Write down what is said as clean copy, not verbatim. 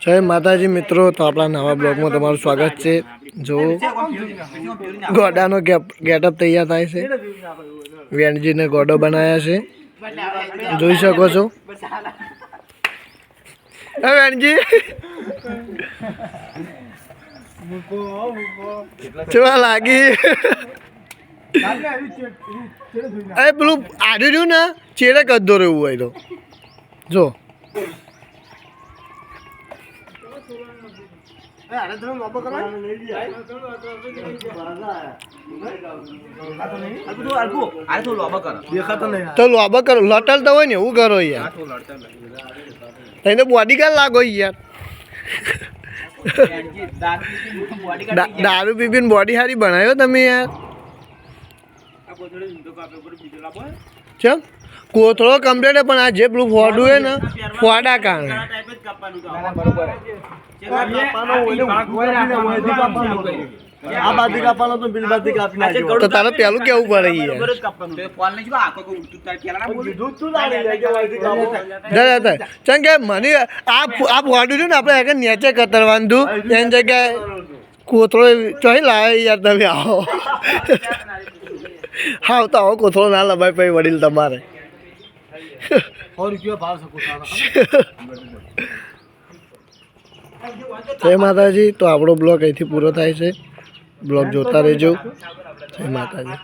જય માતાજી મિત્રો, તો આપણા નવા બ્લોગમાં તમારું સ્વાગત છે। જો ગોડાનો ગેટઅપ તૈયાર થાય છે, વેણજીને ગોડો બનાવ્યા છે, જોઈ શકો છો। વેણજી કેવા લાગી? અરે પેલું આડું રહ્યું ને ચેડે કદો રહેવું હોય તો જો તો લોબા કરો, લટલતા હોય ને એવું કરો યાર, એને બોડી ગાર્ડ લાગો યાર। દારૂ પીપીને બોડી સારી બનાવ્યો તમે યાર। ચમ કોથળો કમ્પ્લેટ પણ આ જે પેલું ફોડું હે ને ફોડા કારણે તો તારે પેલું કેવું પડે ચમ કે મને આ ફોડું છે ને આપણે આગળ નેચે કતરવાનું હતું, એની જગ્યાએ કોથળો ચોઈ લાવે યાર તમે આવો। હા તો આવો કોથળો ના લવાય પછી વડીલ તમારે। જય માતાજી। તો આપણો બ્લોગ અહીંથી પૂરો થાય છે, બ્લોગ જોતા રહેજો। જય માતાજી।